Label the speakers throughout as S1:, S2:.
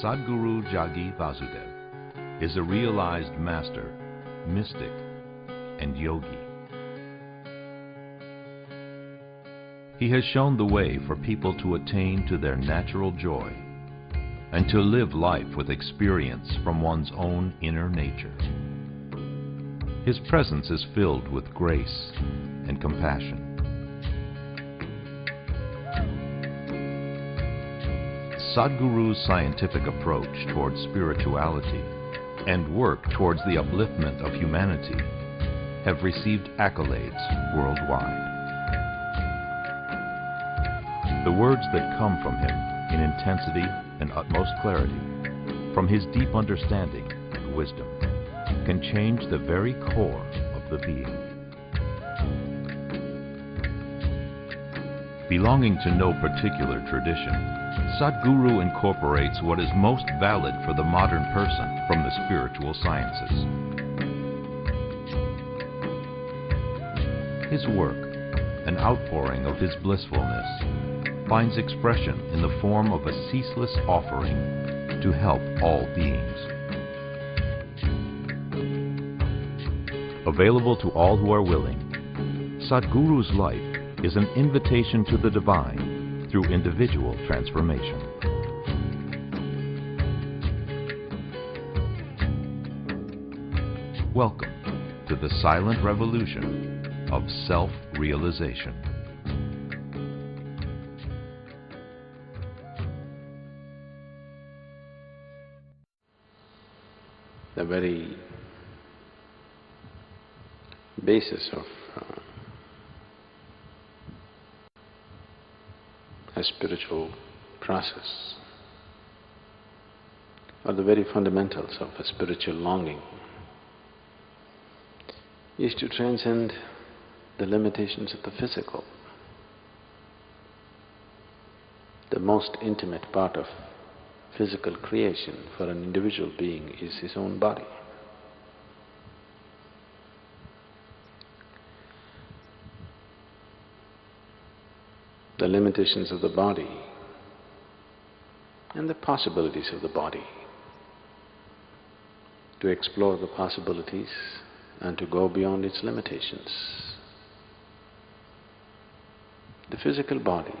S1: Sadhguru Jagi Vasudev is a realized master, mystic, and yogi. He has shown the way for people to attain to their natural joy and to live life with experience from one's own inner nature. His presence is filled with grace and compassion. Sadhguru's scientific approach towards spirituality and work towards the upliftment of humanity have received accolades worldwide. The words that come from him in intensity and utmost clarity, from his deep understanding and wisdom, can change the very core of the being. Belonging to no particular tradition, Sadhguru incorporates what is most valid for the modern person from the spiritual sciences. His work, an outpouring of his blissfulness, finds expression in the form of a ceaseless offering to help all beings. Available to all who are willing, Sadhguru's life is an invitation to the divine through individual transformation. Welcome to the silent revolution of self-realization.
S2: The very basis of a spiritual process, or the very fundamentals of a spiritual longing, is to transcend the limitations of the physical. The most intimate part of physical creation for an individual being is his own body. The limitations of the body and the possibilities of the body, to explore the possibilities and to go beyond its limitations. The physical body,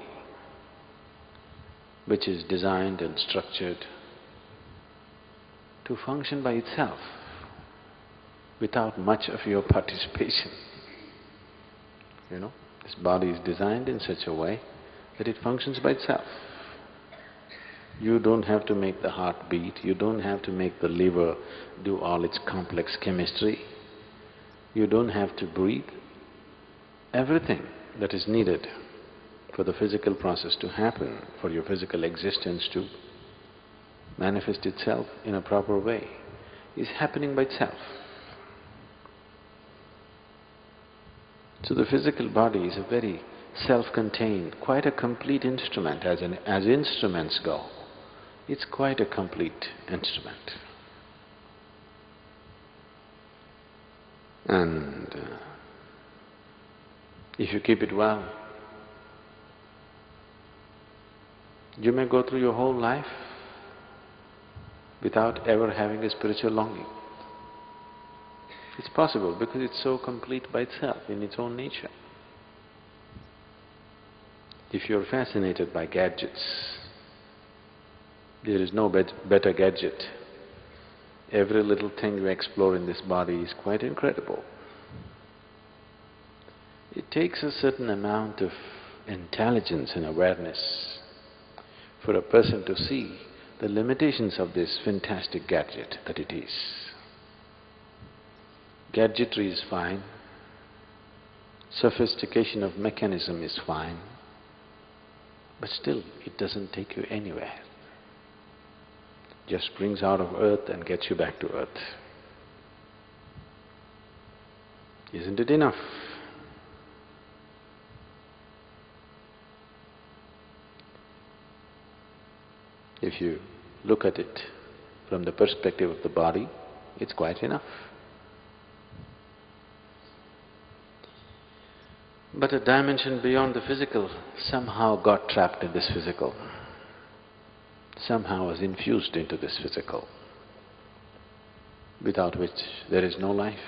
S2: which is designed and structured to function by itself without much of your participation. This body is designed in such a way that it functions by itself. You don't have to make the heart beat, you don't have to make the liver do all its complex chemistry, you don't have to breathe. Everything that is needed for the physical process to happen, for your physical existence to manifest itself in a proper way, is happening by itself. So the physical body is a very self-contained, quite a complete instrument as instruments go. It's quite a complete instrument. And if you keep it well, you may go through your whole life without ever having a spiritual longing. It's possible because it's so complete by itself, in its own nature. If you're fascinated by gadgets, there is no better gadget. Every little thing you explore in this body is quite incredible. It takes a certain amount of intelligence and awareness for a person to see the limitations of this fantastic gadget that it is. Gadgetry is fine, sophistication of mechanism is fine, but still it doesn't take you anywhere. Just brings out of earth and gets you back to earth. Isn't it enough? If you look at it from the perspective of the body, it's quite enough. But a dimension beyond the physical somehow got trapped in this physical. somehow is infused into this physical, without which there is no life.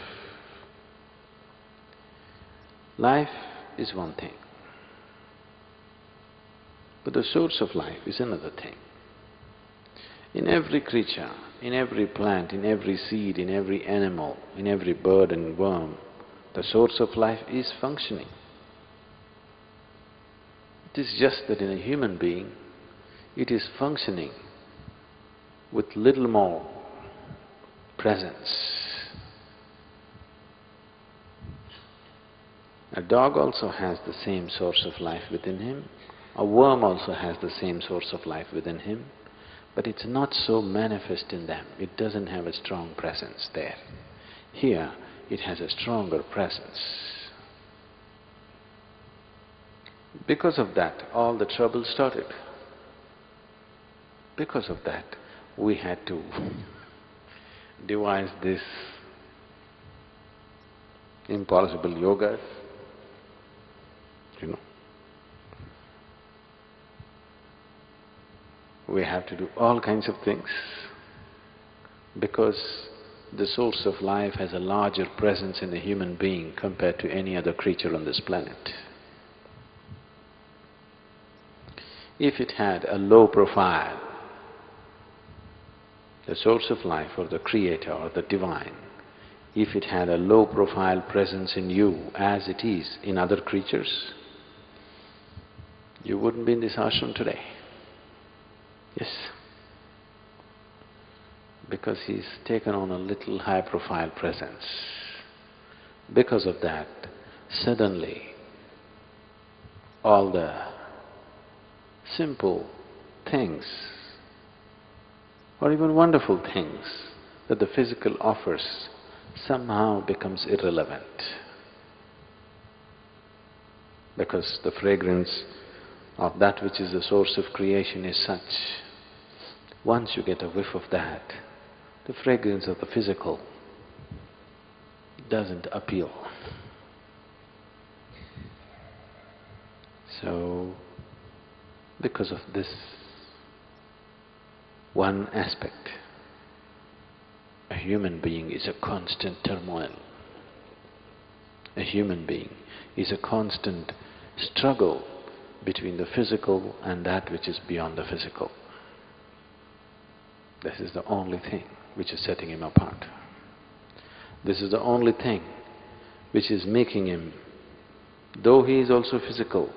S2: Life is one thing, but the source of life is another thing. In every creature, in every plant, in every seed, in every animal, in every bird and worm, the source of life is functioning. It is just that in a human being, it is functioning with little more presence. A dog also has the same source of life within him. A worm also has the same source of life within him, but it's not so manifest in them. It doesn't have a strong presence there. Here, it has a stronger presence. Because of that, all the trouble started. Because of that, we had to devise this impossible yogas, you know. We have to do all kinds of things because the source of life has a larger presence in a human being compared to any other creature on this planet. If it had a low profile, the source of life or the creator or the divine, if it had a low profile presence in you as it is in other creatures, you wouldn't be in this ashram today. Yes. Because he's taken on a little high profile presence. Because of that, suddenly all the simple things or even wonderful things that the physical offers somehow becomes irrelevant. Because the fragrance of that which is the source of creation is such, once you get a whiff of that, the fragrance of the physical doesn't appeal. So, because of this one aspect, a human being is a constant turmoil. A human being is a constant struggle between the physical and that which is beyond the physical. This is the only thing which is setting him apart. This is the only thing which is making him, though he is also physical,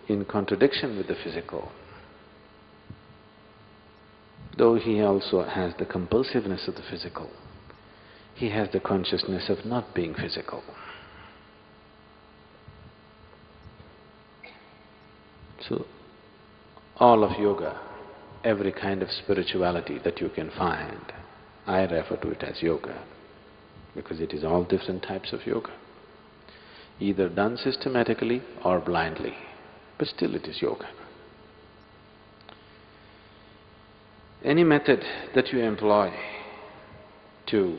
S2: in contradiction with the physical, though he also has the compulsiveness of the physical, he has the consciousness of not being physical. So, all of yoga, every kind of spirituality that you can find, I refer to it as yoga, because it is all different types of yoga, either done systematically or blindly, but still it is yoga. Any method that you employ to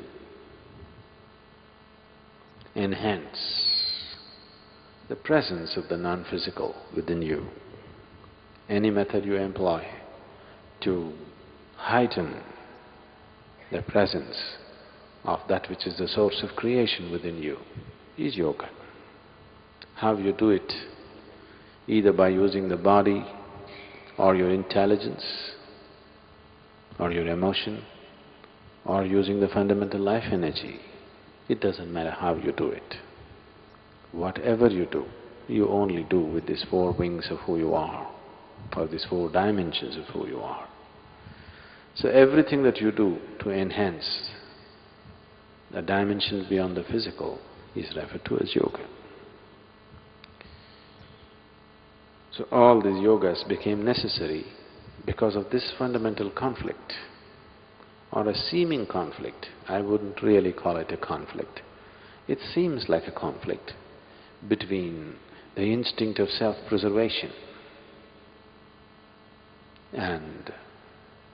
S2: enhance the presence of the non-physical within you, any method you employ to heighten the presence of that which is the source of creation within you is yoga. How you do it, either by using the body or your intelligence or your emotion or using the fundamental life energy, it doesn't matter how you do it. Whatever you do, you only do with these four wings of who you are, or these four dimensions of who you are. So everything that you do to enhance the dimensions beyond the physical is referred to as yoga. So all these yogas became necessary because of this fundamental conflict, or a seeming conflict. I wouldn't really call it a conflict. It seems like a conflict between the instinct of self-preservation and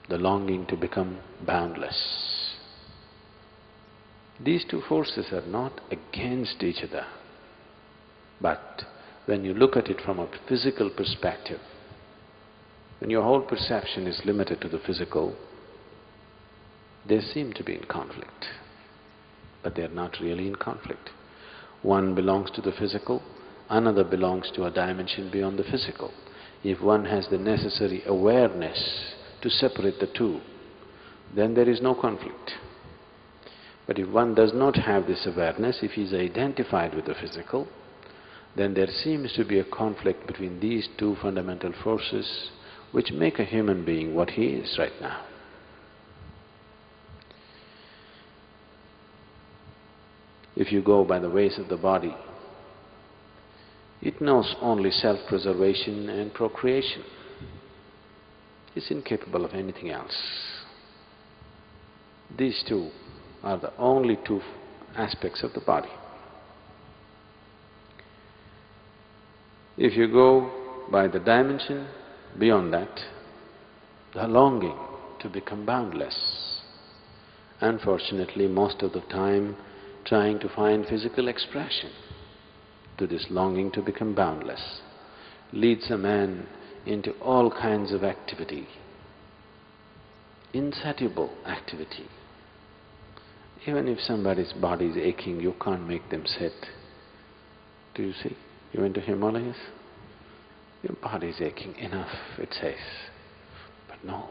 S2: the longing to become boundless. These two forces are not against each other, but when you look at it from a physical perspective, When your whole perception is limited to the physical, they seem to be in conflict, but they are not really in conflict. One belongs to the physical, another belongs to a dimension beyond the physical. If one has the necessary awareness to separate the two, then there is no conflict. But if one does not have this awareness, if he is identified with the physical, then there seems to be a conflict between these two fundamental forces which make a human being what he is right now. If you go by the ways of the body, it knows only self-preservation and procreation. It's incapable of anything else. These two are the only two aspects of the body. If you go by the dimension beyond that, the longing to become boundless, unfortunately most of the time trying to find physical expression to this longing to become boundless, leads a man into all kinds of activity, insatiable activity. Even if somebody's body is aching, you can't make them sit. Do you see? You went to Himalayas? Your body is aching, enough, it says. But no,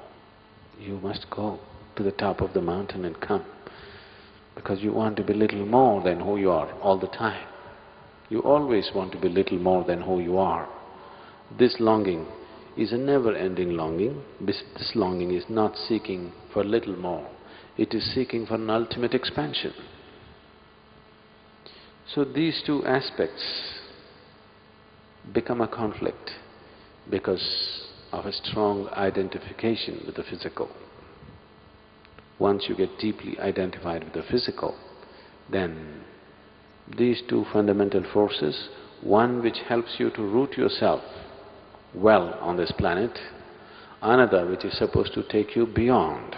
S2: you must go to the top of the mountain and come, because you want to be little more than who you are all the time. You always want to be little more than who you are. This longing is a never-ending longing. This longing is not seeking for little more, it is seeking for an ultimate expansion. So these two aspects become a conflict because of a strong identification with the physical. Once you get deeply identified with the physical, then these two fundamental forces, one which helps you to root yourself well on this planet, another which is supposed to take you beyond.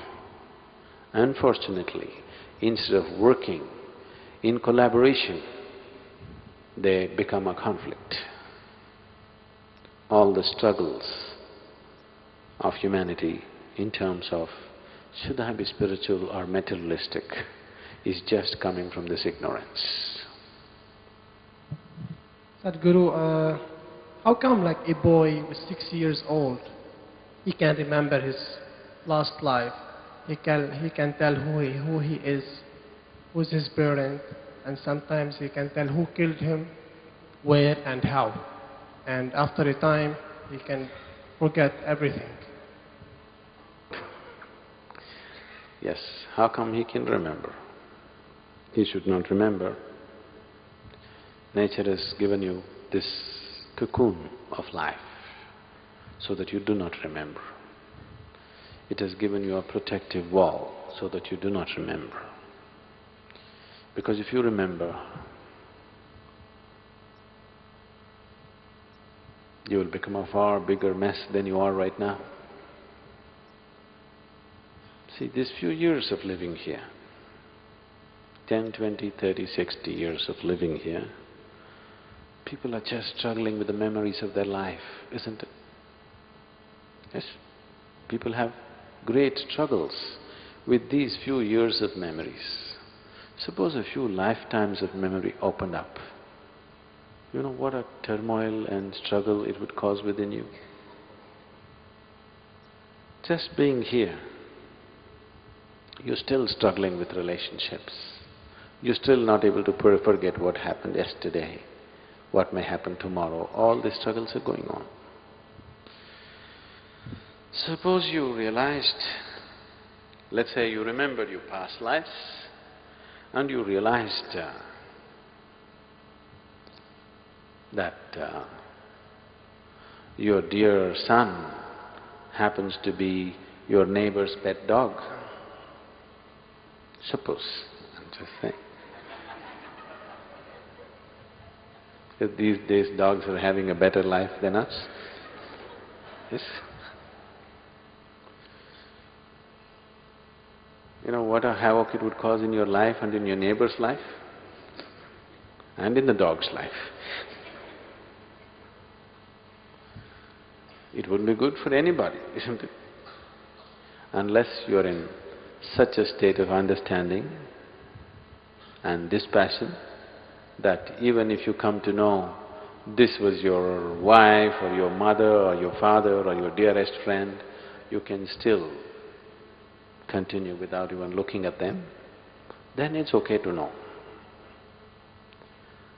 S2: Unfortunately, instead of working in collaboration, they become a conflict. All the struggles of humanity in terms of should I be spiritual or materialistic is just coming from this ignorance.
S3: Sadhguru, how come like a boy with 6 years old, he can remember his last life, he can tell who he is, who's his parent, and sometimes he can tell who killed him, where and how. And after a time, he can forget everything.
S2: Yes, how come he can remember? He should not remember. Nature has given you this cocoon of life so that you do not remember. It has given you a protective wall so that you do not remember. Because if you remember, you will become a far bigger mess than you are right now. See, these few years of living here, 10, 20, 30, 60 years of living here, people are just struggling with the memories of their life, isn't it? Yes? People have great struggles with these few years of memories. Suppose a few lifetimes of memory opened up. You know what a turmoil and struggle it would cause within you? Just being here, you're still struggling with relationships. You're still not able to forget what happened yesterday, what may happen tomorrow. All these struggles are going on. Suppose you realized, let's say you remembered your past lives and you realized that your dear son happens to be your neighbor's pet dog. Suppose, I'm just saying. That these days dogs are having a better life than us. Yes? You know what a havoc it would cause in your life and in your neighbor's life and in the dog's life. It wouldn't be good for anybody, isn't it? Unless you're in such a state of understanding and dispassion that even if you come to know this was your wife or your mother or your father or your dearest friend, you can still continue without even looking at them, then it's okay to know.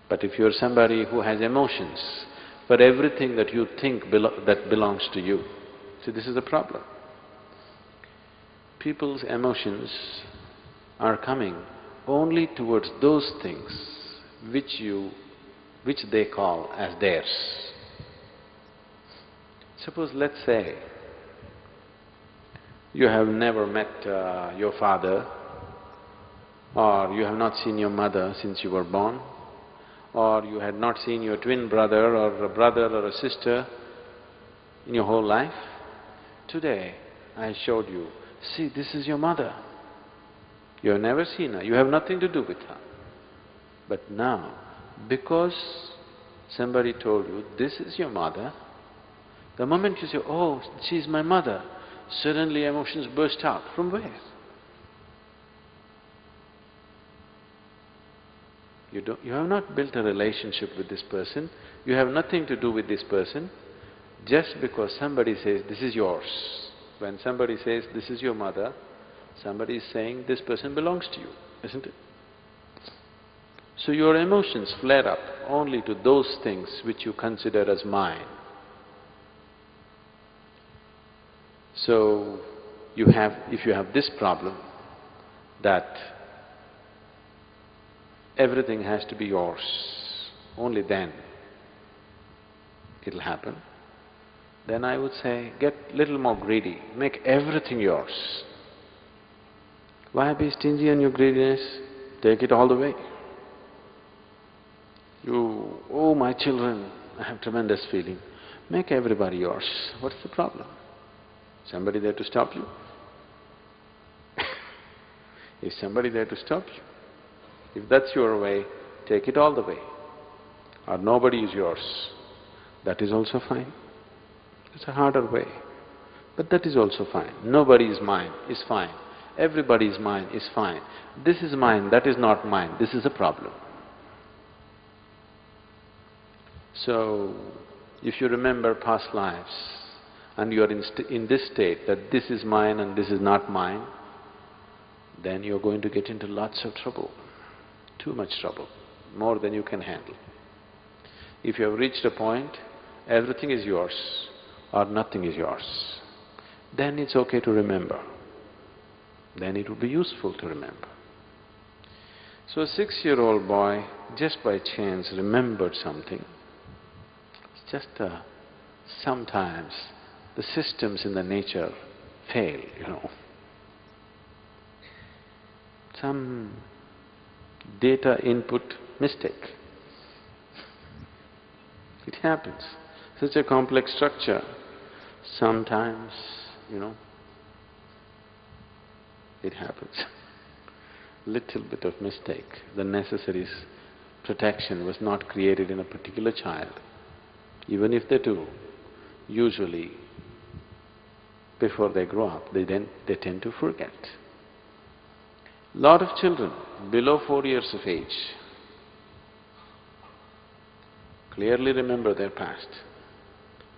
S2: But if you're somebody who has emotions for everything that you think that belongs to you, see, this is the problem. People's emotions are coming only towards those things which they call as theirs. Suppose, let's say, you have never met your father, or you have not seen your mother since you were born, or you had not seen your twin brother or a sister in your whole life. Today, I showed you, see, this is your mother. You have never seen her, you have nothing to do with her. But now, because somebody told you, this is your mother, the moment you say, oh, she's my mother, suddenly emotions burst out. From where? You have not built a relationship with this person, you have nothing to do with this person, just because somebody says, this is yours. When somebody says, this is your mother, somebody is saying, this person belongs to you, isn't it? So your emotions flare up only to those things which you consider as mine. So if you have this problem that everything has to be yours, only then it'll happen, then I would say, get little more greedy, make everything yours. Why be stingy on your greediness? Take it all the way. You, oh my children, I have tremendous feeling. Make everybody yours. What's the problem? Somebody there to stop you? Is somebody there to stop you? If that's your way, take it all the way. Or nobody is yours. That is also fine. It's a harder way, but that is also fine. Nobody is mine is fine. Everybody is mine is fine. This is mine, that is not mine, this is a problem. So, if you remember past lives and you are in this state that this is mine and this is not mine, then you're going to get into lots of trouble, too much trouble, more than you can handle. If you have reached a point, everything is yours or nothing is yours, then it's okay to remember. Then it will be useful to remember. So a 6-year-old boy, just by chance, remembered something. It's just sometimes the systems in the nature fail, you know. Some data input mistake. It happens. Such a complex structure, sometimes, you know, it happens. Little bit of mistake, the necessary protection was not created in a particular child. Even if they do, usually before they grow up, they tend to forget. Lot of children below 4 years of age clearly remember their past,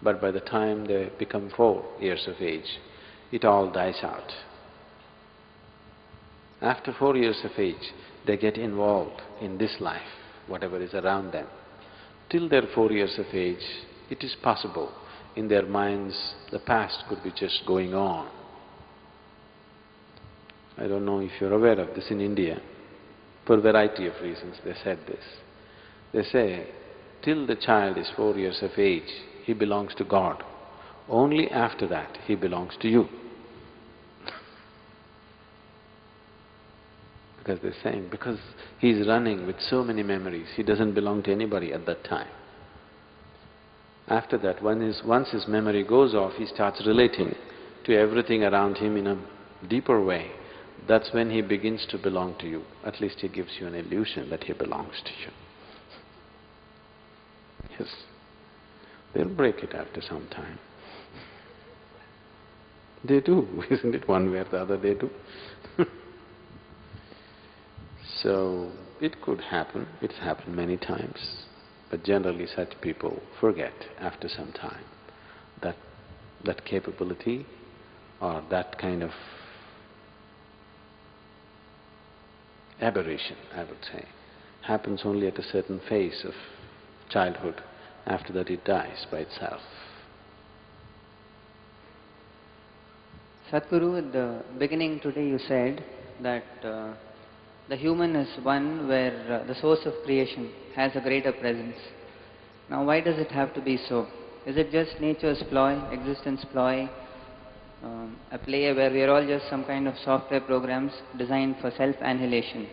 S2: but by the time they become 4 years of age, it all dies out. After 4 years of age, they get involved in this life, whatever is around them. Till they're 4 years of age, it is possible in their minds the past could be just going on. I don't know if you're aware of this in India. For a variety of reasons they said this. They say, till the child is 4 years of age, he belongs to God. Only after that he belongs to you. Because they're saying, because he's running with so many memories, he doesn't belong to anybody at that time. After that, once his memory goes off, he starts relating to everything around him in a deeper way. That's when he begins to belong to you. At least he gives you an illusion that he belongs to you. Yes, they'll break it after some time. They do, isn't it? One way or the other they do. So, it could happen, it's happened many times, but generally such people forget after some time that that capability or that kind of aberration, I would say, happens only at a certain phase of childhood. After that it dies by itself.
S4: Sadhguru, at the beginning today you said that the human is one where the source of creation has a greater presence. Now why does it have to be so? Is it just nature's ploy, existence ploy, a play where we are all just some kind of software programs designed for self-annihilation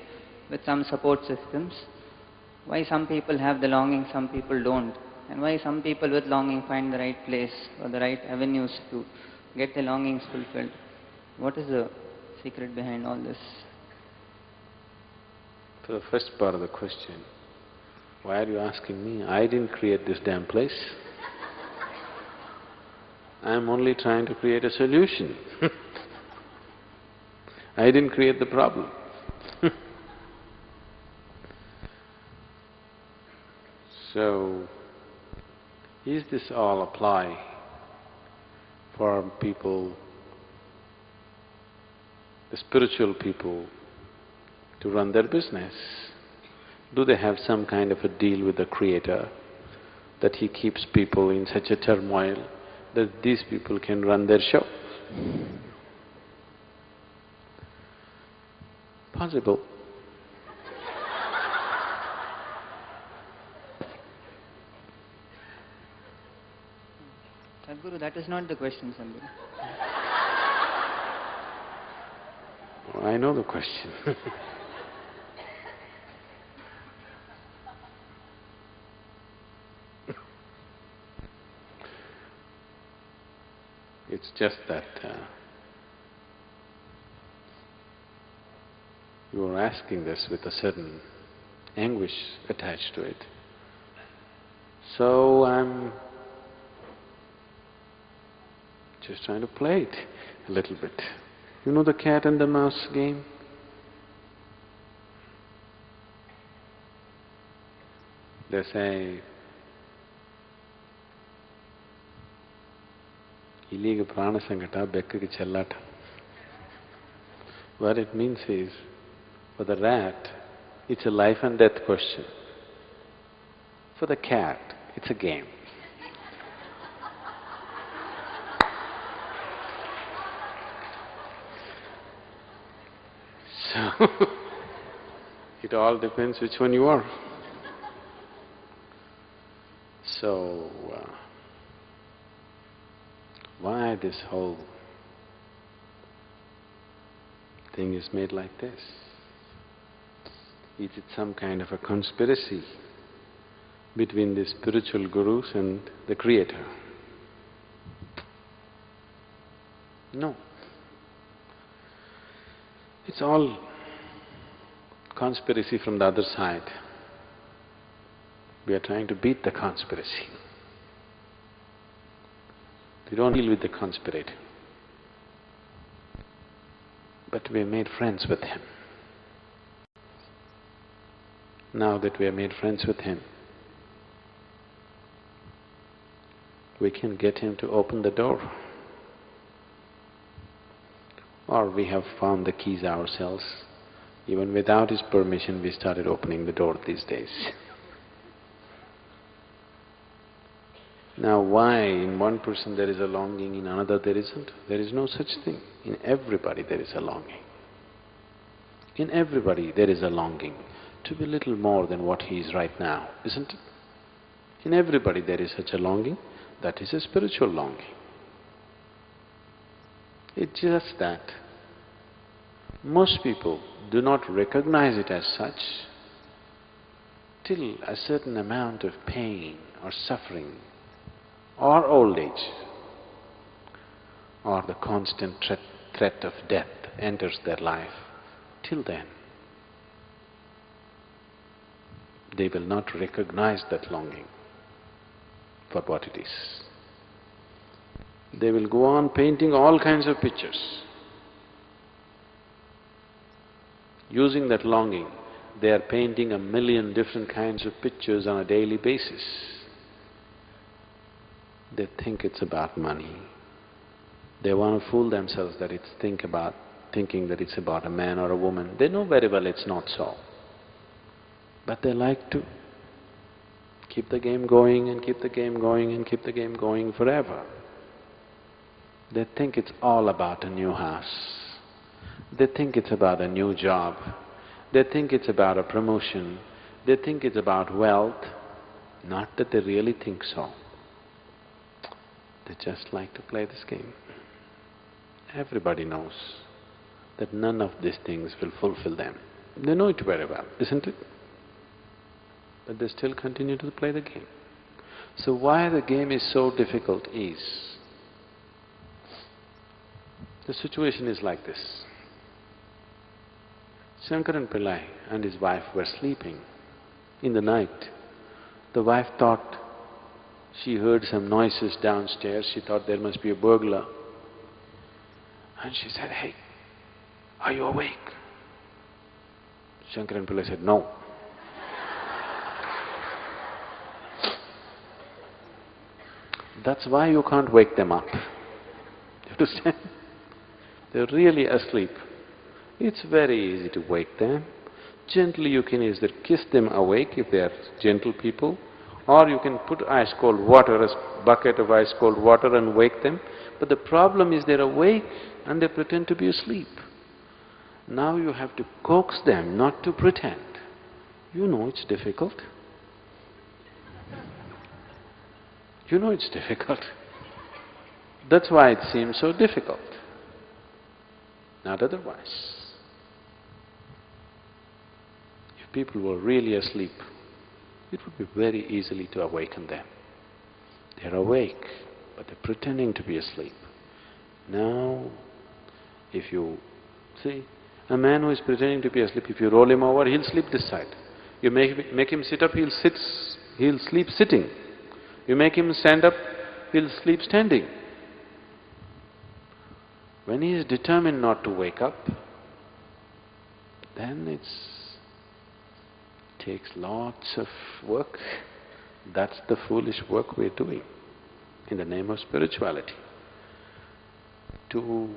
S4: with some support systems? Why some people have the longing, some people don't? And why some people with longing find the right place or the right avenues to get their longings fulfilled? What is the secret behind all this?
S2: For the first part of the question, why are you asking me? I didn't create this damn place. I'm only trying to create a solution. I didn't create the problem. So, is this all apply for people, the spiritual people, to run their business? Do they have some kind of a deal with the Creator that He keeps people in such a turmoil that these people can run their show? Possible.
S4: Sadhguru, that is not the question, Sadhguru.
S2: Oh, I know the question. It's just that you are asking this with a certain anguish attached to it. So I'm just trying to play it a little bit. You know the cat and the mouse game? They say, Iliga prana sangata, bekkku chellata. What it means is, for the rat, it's a life and death question. For the cat, it's a game. So, it all depends which one you are. So, why this whole thing is made like this? Is it some kind of a conspiracy between the spiritual gurus and the Creator? No. It's all conspiracy from the other side. We are trying to beat the conspiracy. We don't deal with the conspirator. But we have made friends with him. Now that we have made friends with him, we can get him to open the door. Or we have found the keys ourselves. Even without his permission, we started opening the door these days. Now why in one person there is a longing, in another there isn't? There is no such thing. In everybody there is a longing. In everybody there is a longing to be little more than what he is right now, isn't it? In everybody there is such a longing. That is a spiritual longing. It's just that most people do not recognize it as such till a certain amount of pain or suffering or old age or the constant threat of death enters their life. Till then, they will not recognize that longing for what it is. They will go on painting all kinds of pictures. Using that longing, they are painting 1,000,000 different kinds of pictures on a daily basis. They think it's about money. They want to fool themselves that it's thinking that it's about a man or a woman. They know very well it's not so. But they like to keep the game going and keep the game going and keep the game going forever. They think it's all about a new house. They think it's about a new job. They think it's about a promotion. They think it's about wealth. Not that they really think so. They just like to play this game. Everybody knows that none of these things will fulfill them. They know it very well, isn't it? But they still continue to play the game. So why the game is so difficult is, the situation is like this. Shankaran Pillai and his wife were sleeping. In the night, the wife thought she heard some noises downstairs. She thought there must be a burglar. And she said, "Hey, are you awake?" Shankaran Pillai said, "No." That's why you can't wake them up. You understand? They're really asleep. It's very easy to wake them. Gently you can either kiss them awake if they are gentle people, or you can put ice-cold water, a bucket of ice-cold water and wake them. But the problem is they're awake and they pretend to be asleep. Now you have to coax them not to pretend. You know it's difficult. You know it's difficult. That's why it seems so difficult, not otherwise. If people were really asleep, it would be very easily to awaken them. They're awake, but they're pretending to be asleep. Now, if you see, a man who is pretending to be asleep, if you roll him over, he'll sleep this side. You make him sit up, he'll sleep sitting. You make him stand up, he'll sleep standing. When he is determined not to wake up, then it takes lots of work. That's the foolish work we're doing in the name of spirituality. To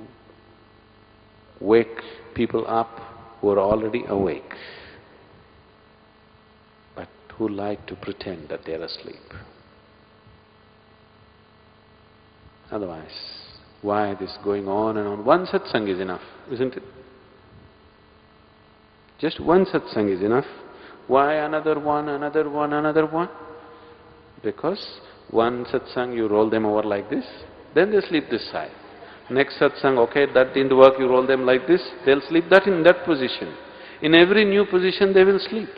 S2: wake people up who are already awake, but who like to pretend that they're asleep. Otherwise, why this going on and on? One satsang is enough, isn't it? Just one satsang is enough. Why another one, another one, another one? Because one satsang you roll them over like this, then they sleep this side. Next satsang, okay, that didn't work, you roll them like this, they'll sleep that in that position. In every new position they will sleep.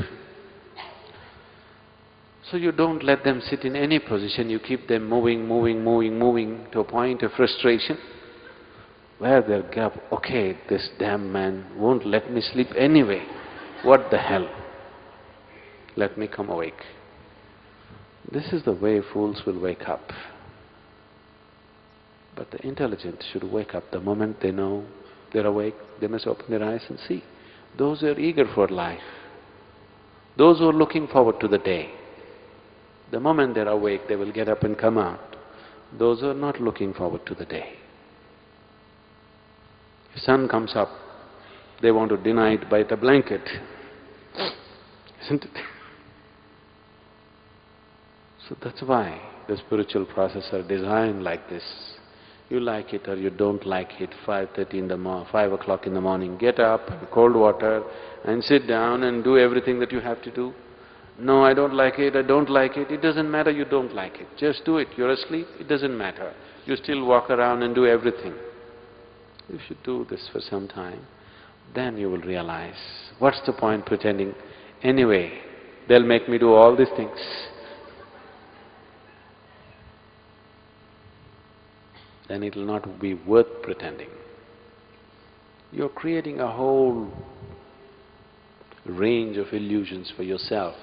S2: So you don't let them sit in any position, you keep them moving to a point of frustration where they'll get up, okay, this damn man won't let me sleep anyway. What the hell? Let me come awake. This is the way fools will wake up. But the intelligent should wake up the moment they know they're awake, they must open their eyes and see. Those who are eager for life, those who are looking forward to the day, the moment they're awake, they will get up and come out. Those who are not looking forward to the day. If sun comes up, they want to deny it by the blanket, isn't it? So that's why the spiritual processes are designed like this. You like it or you don't like it, 5 o'clock in the morning, get up, have cold water and sit down and do everything that you have to do. No, I don't like it, it doesn't matter you don't like it. Just do it. You're asleep, it doesn't matter. You still walk around and do everything. If you do this for some time, then you will realize, what's the point pretending? Anyway, they'll make me do all these things. Then it will not be worth pretending. You're creating a whole range of illusions for yourself.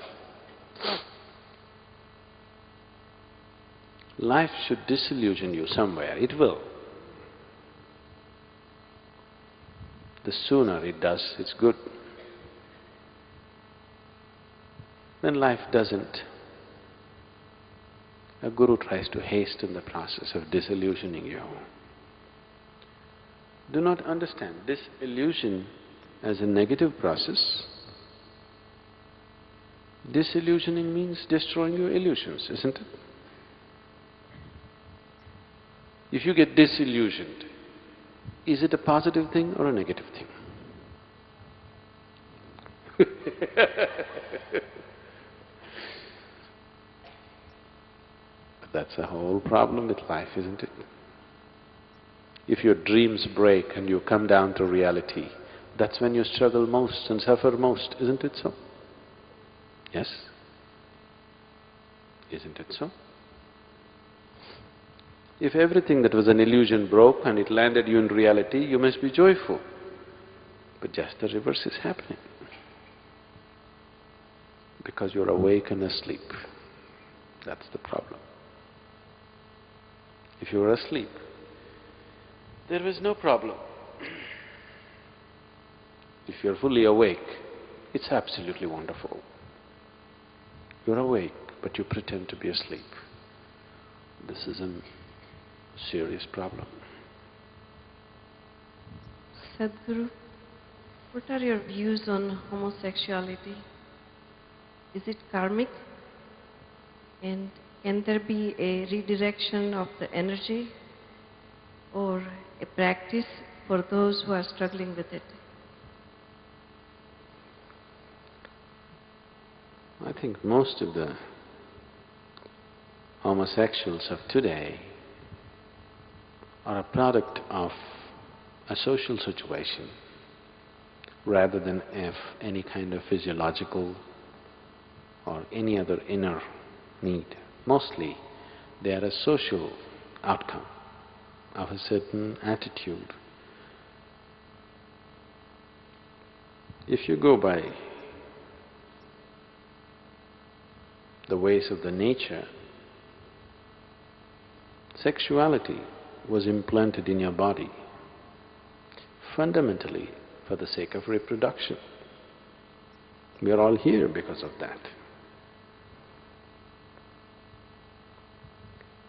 S2: Life should disillusion you somewhere, it will. The sooner it does, it's good. When life doesn't, a guru tries to hasten the process of disillusioning you. Do not understand disillusion as a negative process. Disillusioning means destroying your illusions, isn't it? If you get disillusioned, is it a positive thing or a negative thing? But that's the whole problem with life, isn't it? If your dreams break and you come down to reality, that's when you struggle most and suffer most, isn't it so? Yes? Isn't it so? If everything that was an illusion broke and it landed you in reality, you must be joyful. But just the reverse is happening. Because you're awake and asleep. That's the problem. If you were asleep, there was no problem. If you're fully awake, it's absolutely wonderful. You're awake, but you pretend to be asleep. This is a serious problem.
S5: Sadhguru, what are your views on homosexuality? Is it karmic? And can there be a redirection of the energy or a practice for those who are struggling with it?
S2: I think most of the homosexuals of today are a product of a social situation rather than of any kind of physiological or any other inner need. Mostly they are a social outcome of a certain attitude. If you go by the ways of the nature, sexuality was implanted in your body fundamentally for the sake of reproduction. We are all here because of that.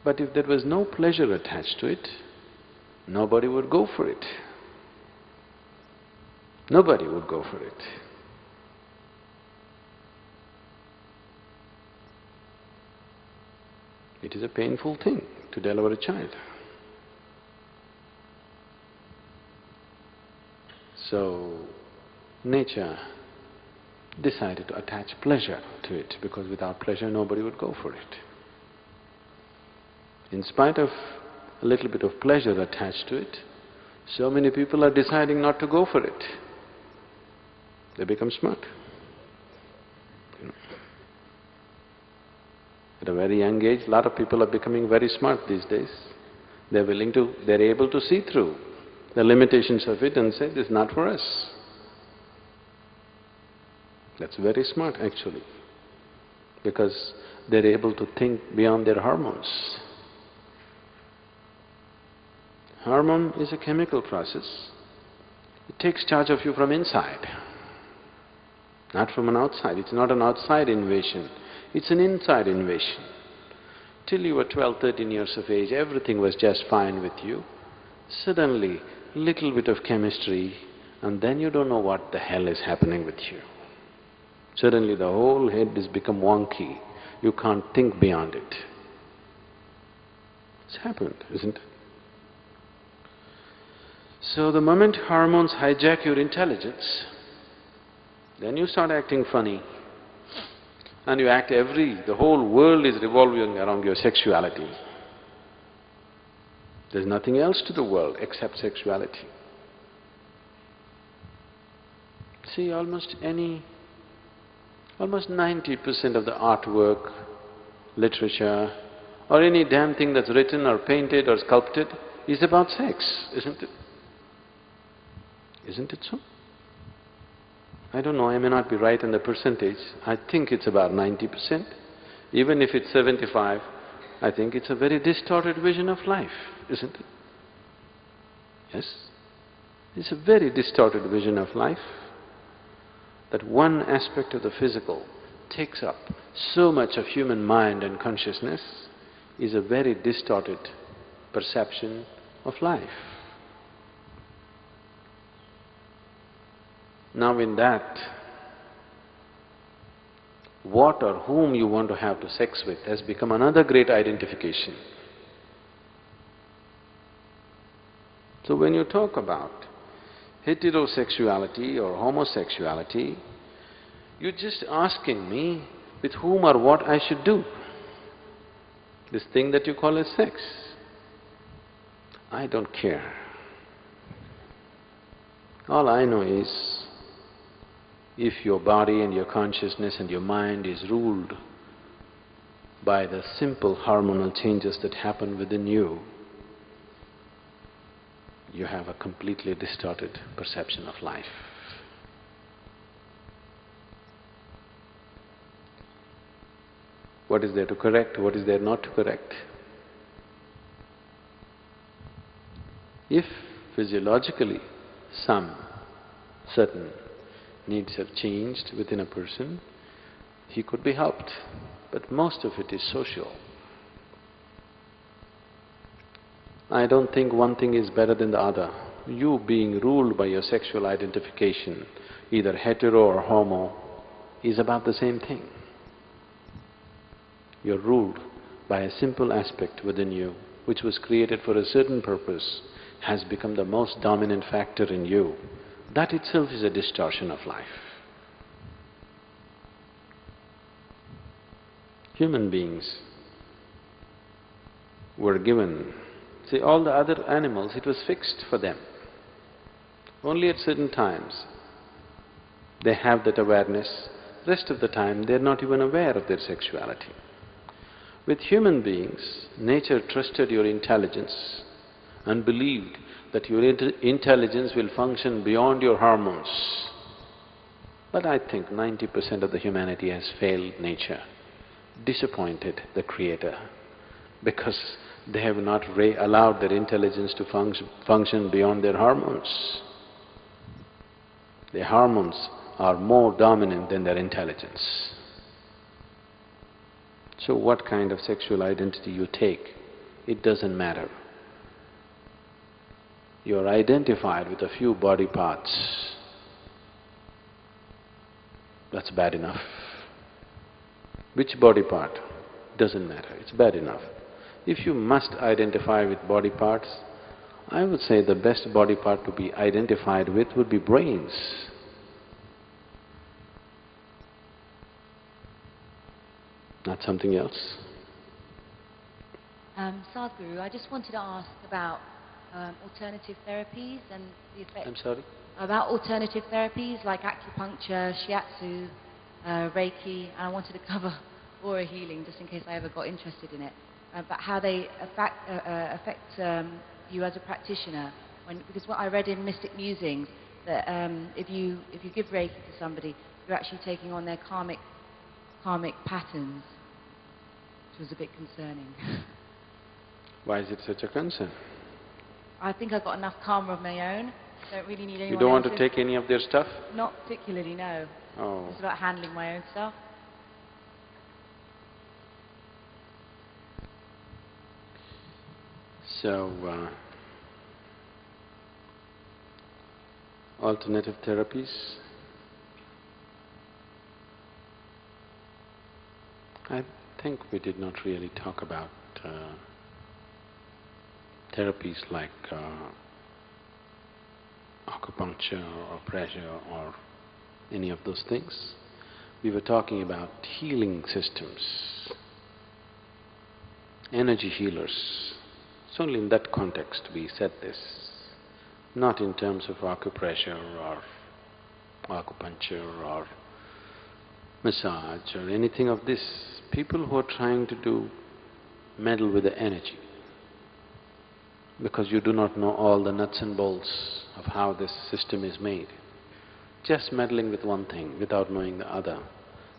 S2: But if there was no pleasure attached to it, nobody would go for it. Nobody would go for it. It is a painful thing to deliver a child. So, nature decided to attach pleasure to it, because without pleasure nobody would go for it. In spite of a little bit of pleasure attached to it, so many people are deciding not to go for it. They become smart. At a very young age, a lot of people are becoming very smart these days. They're able to see through the limitations of it and say, this is not for us. That's very smart actually, because they're able to think beyond their hormones. Hormone is a chemical process. It takes charge of you from inside, not from an outside. It's not an outside invasion, it's an inside invasion. Till you were 12, 13 years of age, everything was just fine with you. Suddenly, little bit of chemistry, and then you don't know what the hell is happening with you. Suddenly the whole head has become wonky. You can't think beyond it. It's happened, isn't it? So the moment hormones hijack your intelligence, then you start acting funny. And you act the whole world is revolving around your sexuality. There's nothing else to the world except sexuality. See, almost 90% of the artwork, literature, or any damn thing that's written or painted or sculpted is about sex, isn't it? Isn't it so? I don't know, I may not be right on the percentage. I think it's about 90%. Even if it's 75, I think it's a very distorted vision of life, isn't it? Yes? It's a very distorted vision of life, that one aspect of the physical takes up so much of human mind and consciousness is a very distorted perception of life. Now in that, what or whom you want to have to sex with has become another great identification. So when you talk about heterosexuality or homosexuality, you're just asking me with whom or what I should do. This thing that you call as sex. I don't care. All I know is, if your body and your consciousness and your mind is ruled by the simple hormonal changes that happen within you, you have a completely distorted perception of life. What is there to correct? What is there not to correct? If physiologically some certain needs have changed within a person, he could be helped, but most of it is social. I don't think one thing is better than the other. You being ruled by your sexual identification, either hetero or homo, is about the same thing. You're ruled by a simple aspect within you, which was created for a certain purpose, has become the most dominant factor in you. That itself is a distortion of life. Human beings were given, see, all the other animals, it was fixed for them. Only at certain times they have that awareness, rest of the time they're not even aware of their sexuality. With human beings, nature trusted your intelligence and believed that your intelligence will function beyond your hormones. But I think 90% of the humanity has failed nature, disappointed the Creator, because they have not allowed their intelligence to function beyond their hormones. Their hormones are more dominant than their intelligence. So what kind of sexual identity you take, it doesn't matter. You're identified with a few body parts. That's bad enough. Which body part? Doesn't matter, it's bad enough. If you must identify with body parts, I would say the best body part to be identified with would be brains. Not something else.
S6: Sadhguru, I just wanted to ask about alternative therapies and the effect…
S2: I'm sorry?
S6: About alternative therapies like acupuncture, shiatsu, Reiki, and I wanted to cover aura healing just in case I ever got interested in it, but how they affect you as a practitioner. Because what I read in Mystic Musings, that if you give Reiki to somebody, you're actually taking on their karmic patterns, which was a bit concerning.
S2: Why is it such a concern?
S6: I think I've got enough karma of my own. Don't really need anyone
S2: You don't want to
S6: else's.
S2: take any of their stuff?
S6: Not particularly, no.
S2: Oh.
S6: It's about handling my own stuff.
S2: So, alternative therapies. I think we did not really talk about therapies like acupuncture or pressure or any of those things. We were talking about healing systems, energy healers. It's only in that context we said this, not in terms of acupressure or acupuncture or massage or anything of this. People who are trying to meddle with the energy, because you do not know all the nuts and bolts of how this system is made. Just meddling with one thing without knowing the other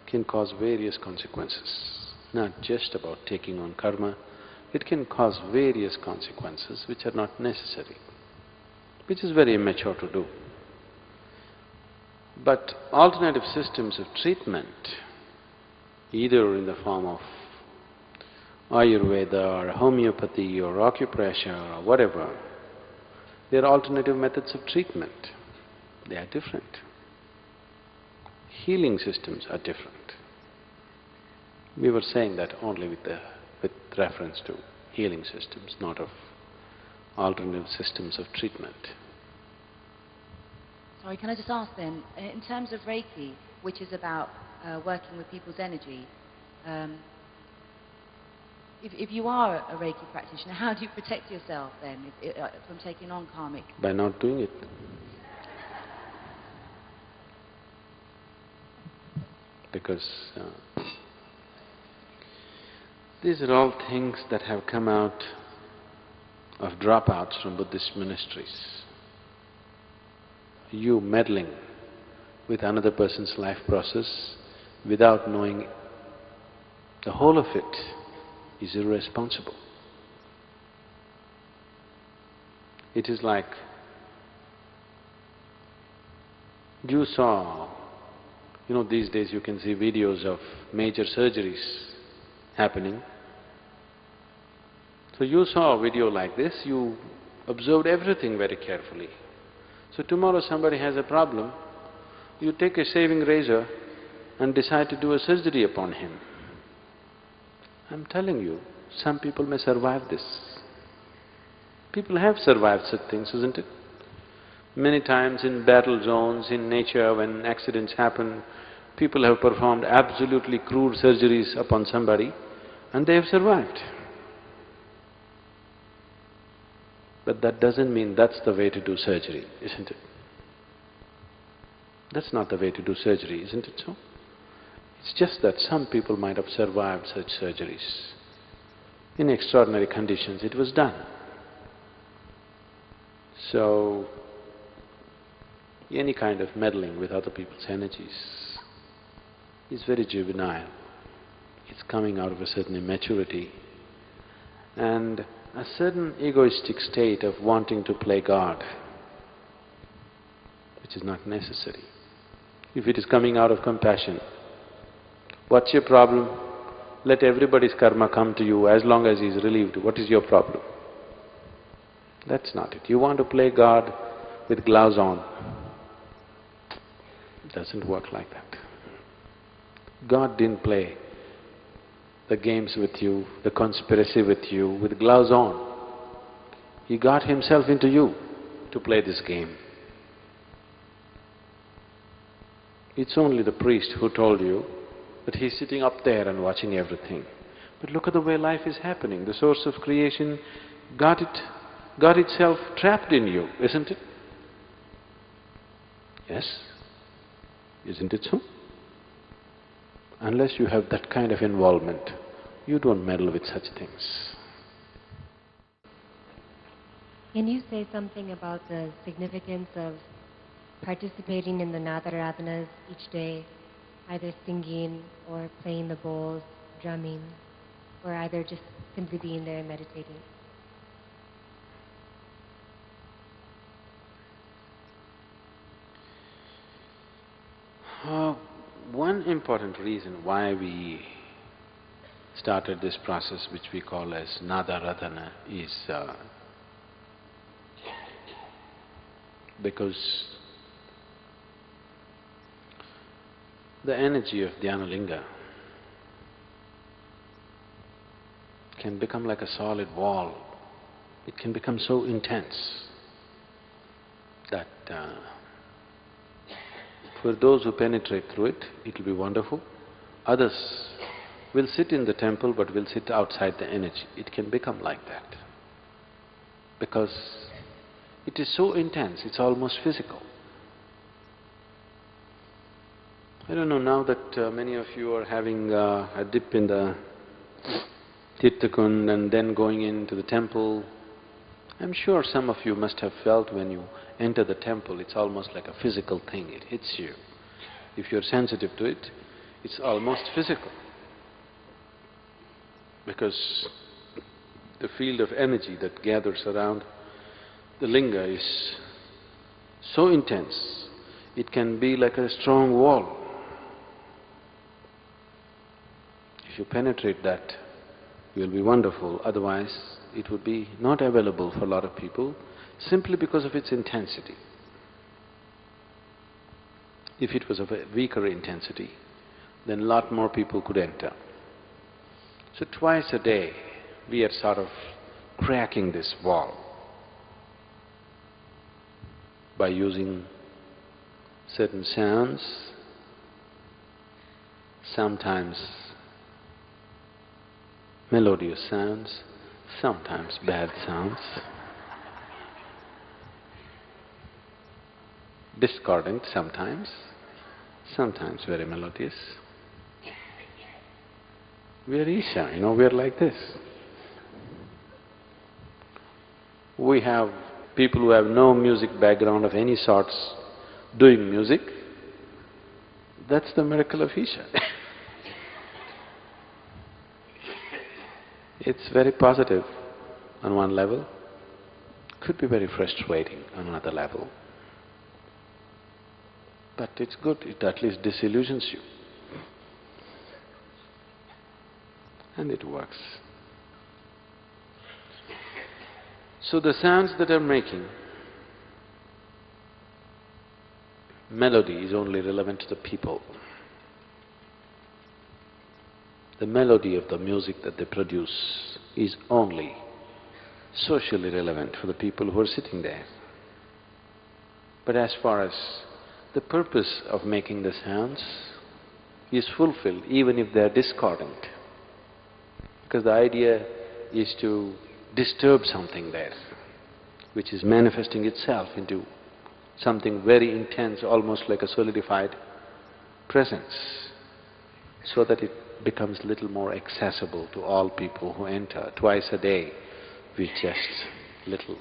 S2: can cause various consequences, not just about taking on karma, it can cause various consequences which are not necessary, which is very immature to do. But alternative systems of treatment, either in the form of Ayurveda or homeopathy or acupressure or whatever, they are alternative methods of treatment. They are different. Healing systems are different. We were saying that only with reference to healing systems, not of alternative systems of treatment.
S6: Sorry, can I just ask then, in terms of Reiki, which is about working with people's energy, if you are a Reiki practitioner, how do you protect yourself then from taking on karmic?
S2: By not doing it. Because these are all things that have come out of dropouts from Buddhist monasteries. You meddling with another person's life process without knowing the whole of it is irresponsible. It is like you saw, these days you can see videos of major surgeries happening. So you saw a video like this, you observed everything very carefully. So tomorrow somebody has a problem, you take a shaving razor and decide to do a surgery upon him. I'm telling you, some people may survive this. People have survived such things, isn't it? Many times in battle zones, in nature, when accidents happen, people have performed absolutely crude surgeries upon somebody and they have survived. But that doesn't mean that's the way to do surgery, isn't it? That's not the way to do surgery, isn't it so? It's just that some people might have survived such surgeries. In extraordinary conditions, it was done. So, any kind of meddling with other people's energies is very juvenile. It's coming out of a certain immaturity and a certain egoistic state of wanting to play God, which is not necessary. If it is coming out of compassion, what's your problem? Let everybody's karma come to you as long as he's relieved. What is your problem? That's not it. You want to play God with gloves on. It doesn't work like that. God didn't play the games with you, the conspiracy with you, with gloves on. He got himself into you to play this game. It's only the priest who told you that he's sitting up there and watching everything. But look at the way life is happening. The source of creation got itself trapped in you, isn't it? Yes? Isn't it so? Unless you have that kind of involvement, you don't meddle with such things.
S7: Can you say something about the significance of participating in the Nadaradanas each day, either singing or playing the bowls, drumming, or either just simply being there and meditating?
S2: One important reason why we started this process, which we call as Nadaradhana, is because the energy of Dhyanalinga can become like a solid wall. It can become so intense that for those who penetrate through it, it will be wonderful. Others will sit in the temple but will sit outside the energy. It can become like that because it is so intense, it's almost physical. I don't know, now that many of you are having a dip in the Tirthakund and then going into the temple, I'm sure some of you must have felt when you enter the temple, it's almost like a physical thing, it hits you. If you're sensitive to it, it's almost physical. Because the field of energy that gathers around the linga is so intense, it can be like a strong wall. If you penetrate that, you'll be wonderful, otherwise it would be not available for a lot of people simply because of its intensity. If it was of a weaker intensity, then a lot more people could enter. So twice a day, we are sort of cracking this wall by using certain sounds, sometimes melodious sounds, sometimes bad sounds, discordant sometimes very melodious. We are Isha, we are like this. We have people who have no music background of any sorts doing music. That's the miracle of Isha. It's very positive on one level, could be very frustrating on another level. But it's good, it at least disillusions you. And it works. So the sounds that I'm making, melody is only relevant to the people. The melody of the music that they produce is only socially relevant for the people who are sitting there. But as far as the purpose of making the sounds is fulfilled, even if they are discordant, because the idea is to disturb something there, which is manifesting itself into something very intense, almost like a solidified presence, so that it becomes little more accessible to all people who enter. Twice a day, we just little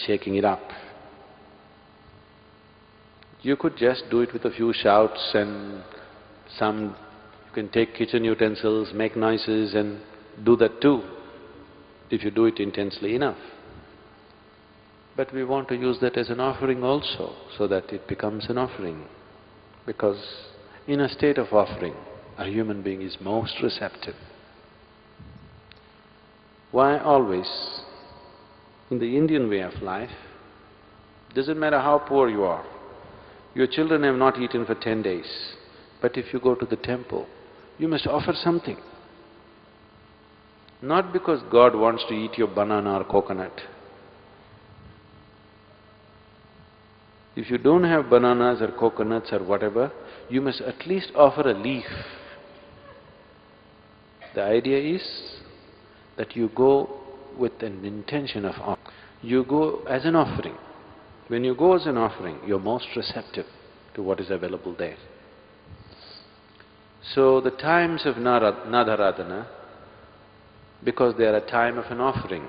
S2: shaking it up. You could just do it with a few shouts and you can take kitchen utensils, make noises and do that too, if you do it intensely enough. But we want to use that as an offering also, so that it becomes an offering. Because in a state of offering, a human being is most receptive. Why always, in the Indian way of life, doesn't matter how poor you are, your children have not eaten for 10 days, but if you go to the temple, you must offer something. Not because God wants to eat your banana or coconut. If you don't have bananas or coconuts or whatever, you must at least offer a leaf. The idea is that you go with an intention of offering. You go as an offering. When you go as an offering, you're most receptive to what is available there. So the times of Nadaradhana, because they are a time of an offering,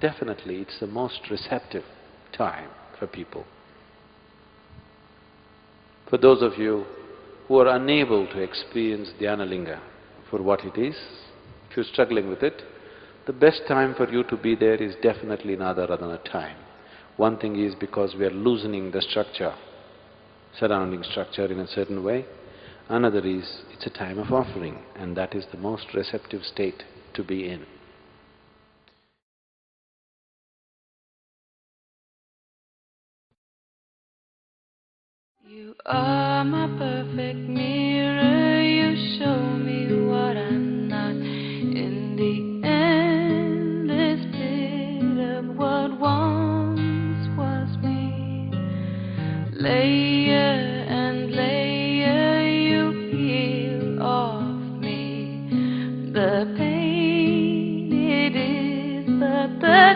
S2: definitely it's the most receptive time for people. For those of you who are unable to experience Dhyanalinga for what it is, if you're struggling with it, the best time for you to be there is definitely Nadaradhana time. One thing is because we are loosening the structure, surrounding structure in a certain way. Another is, it's a time of offering, and that is the most receptive state to be in.
S8: You are my perfect mirror, you show me what I'm not. In the endless pit of what once was me, layer and layer you peel off me. The pain it is, but the